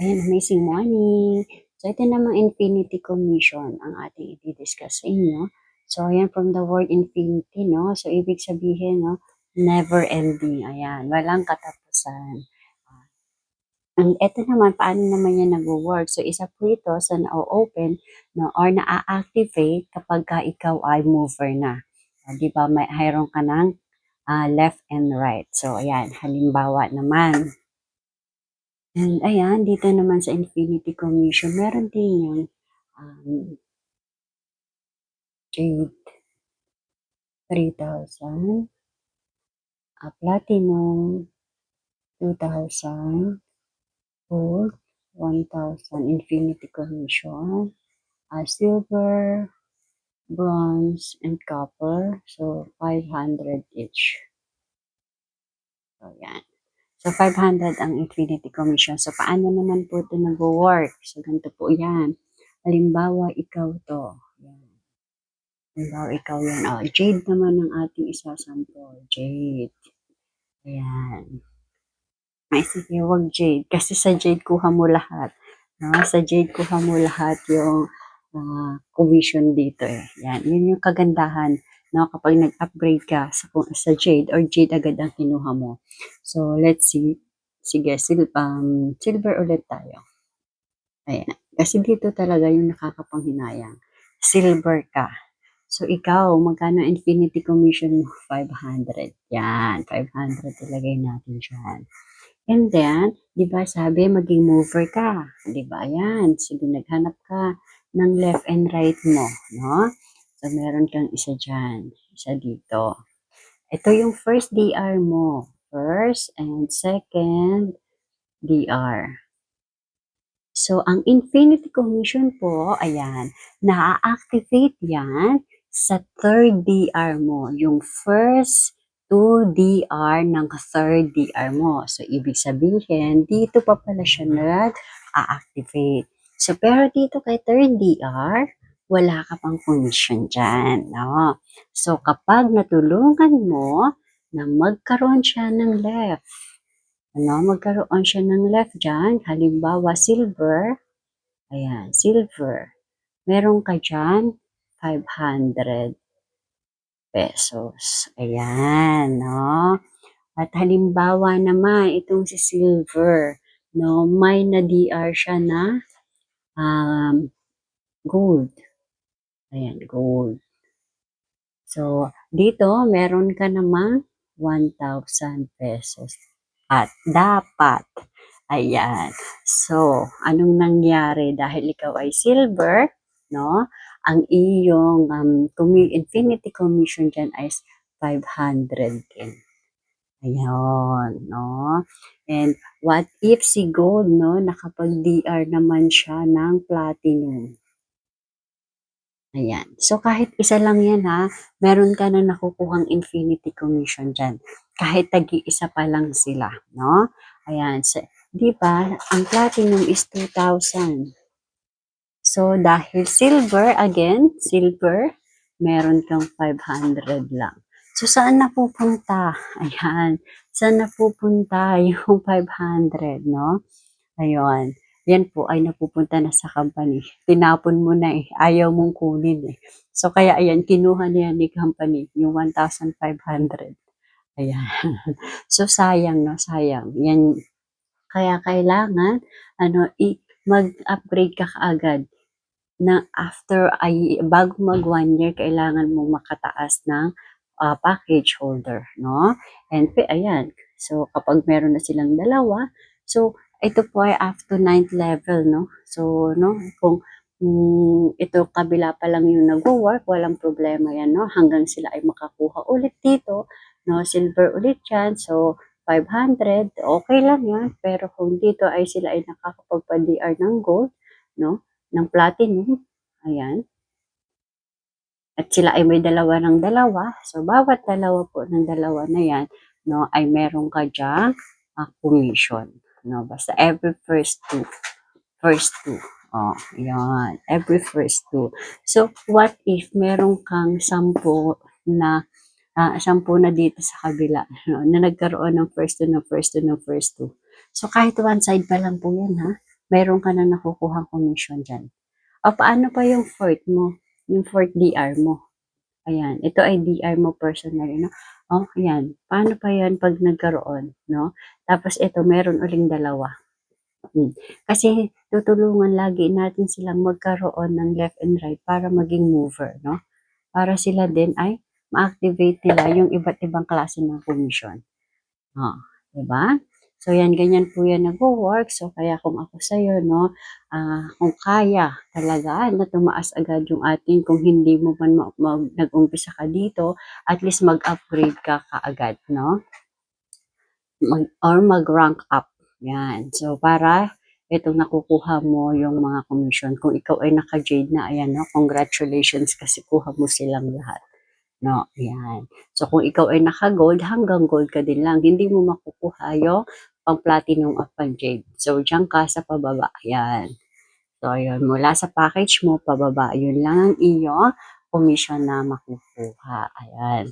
Ayan, amazing morning. So, ito namang infinity commission ang ating i-discuss sa inyo. So, ayan, from the word infinity, no? So, ibig sabihin, no? Never ending. Ayan, walang katapusan. And ito naman, paano naman yan nag-work? So, isa po ito sa na-open, no? Or na-activate kapag ka ikaw ay mover na. Di ba, may hayron ka ng left and right. So, ayan, halimbawa naman, and ayan, dito naman sa Infinity Commission, meron din yung Jade 3,000, Platinum 2,000, Gold 1,000, Infinity Commission, Silver, Bronze, and Copper. So, 500 each. So, yan. So, 500 ang Infinity Commission. So, paano naman po ito nag-work? So, ganito po yan. Halimbawa, ikaw to. Yan. Halimbawa, ikaw yan. Oh, Jade naman ang ating isasample. Jade. Ayan. Ay, sige, wag Jade. Kasi sa Jade, kuha mo lahat. No? Sa Jade, kuha mo lahat yung commission dito eh. Yan. Yun yung kagandahan. No? Kapag nag-upgrade ka sa Jade or Jade agad ang kinuha mo. So, let's see. Sige, silver ulit tayo. Ayan. Kasi dito talaga yung nakakapanghinayang. Silver ka. So, ikaw, magkano infinity commission mo? 500. Yan, 500 ilagay natin dyan. And then, di ba sabi, maging mover ka. Di ba? Yan. Sige, naghanap ka ng left and right mo. No? So, meron kang isa dyan. Isa dito. Ito yung first DR mo. First and second DR. So, ang infinity commission po, ayan, na-activate yan sa third DR mo. Yung first 2 DR ng third DR mo. So, ibig sabihin, dito pa pala siya nag-activate. So, pero dito kay third DR, wala ka pang commission dyan. No? So, kapag natulungan mo na magkaroon siya ng left, magkaroon siya ng left dyan, halimbawa silver, ayan, silver, meron ka dyan, 500 pesos. Ayan, no? At halimbawa naman, itong si silver, no, may na-DR siya na gold. Ayan, gold. So, dito, meron ka namang 1,000 pesos. At dapat, ayan. So, anong nangyari? Dahil ikaw ay silver, no? Ang iyong infinity commission dyan ay 500 din. Ayan, no? And what if si gold, no? Nakapag-DR naman siya ng platinum. Ayan. So, kahit isa lang yan ha, meron ka na nakukuhang infinity commission dyan. Kahit tagi-isa pa lang sila, no? Ayan. So, di ba, ang platinum is 2,000. So, dahil silver, again, silver, meron kang 500 lang. So, saan napupunta? Ayan. Saan napupunta yung 500, no? Ayun. Yan po ay napupunta na sa company. Tinapon mo na eh. Ayaw mong kunin eh. So, kaya ayan, kinuha niya ni company yung 1,500. Ayan. So, sayang, no? Sayang. Yan. Kaya kailangan, mag-upgrade ka kaagad na bago mag 1 year, kailangan mong makataas ng package holder, no? And ayan, so kapag meron na silang dalawa, so ito po ay after 9th level, no? So, no, kung ito kabila pa lang yung nag-work, walang problema yan, no? Hanggang sila ay makakuha ulit dito, no? Silver ulit yan, so 500, okay lang yan. Pero kung dito ay sila ay nakakapagpa-DR ng gold, no? Ng platinum, ayan. At sila ay may dalawa ng dalawa, so bawat dalawa po ng dalawa na yan, no, ay meron ka dyang commission. No, basta every first two. Oh, yan. Every first two. So, what if meron kang 10 na 10 na dito sa kabila, no, na nagkaroon ng first two, ng first two, ng first two. So, kahit one side pa lang po yan, ha? meron ka na nakukuhang commission dyan. O, paano pa yung fourth mo? Yung fourth DR mo. Ayan, ito ay DR mo personally, no? Oh, ayan. Paano pa yan pag nagkaroon, no? Tapos ito, meron uling dalawa. Kasi tutulungan lagi natin silang magkaroon ng left and right para maging mover, no? Para sila din ay ma-activate nila yung iba't ibang klase ng commission. Oh, 'di ba? So yan, ganyan po yan nagwo-work. So kaya kung ako sa'yo, no, kung kaya talaga na tumaas agad yung ating, kung hindi mo man nag-umpisa ka dito, at least mag-upgrade ka kaagad, no? Or mag-rank up. Yan. So para itong nakukuha mo yung mga commission. Kung ikaw ay naka-jade na, ayan, no, congratulations kasi kuha mo silang lahat. No, yan. So, kung ikaw ay naka-gold, hanggang gold ka din lang. Hindi mo makukuha yung pang-platinum at pang-jade. So, diyan ka sa pababa. Yan. So, ayun. Mula sa package mo, pababa. Yun lang ang iyong commission na makukuha. Ayan.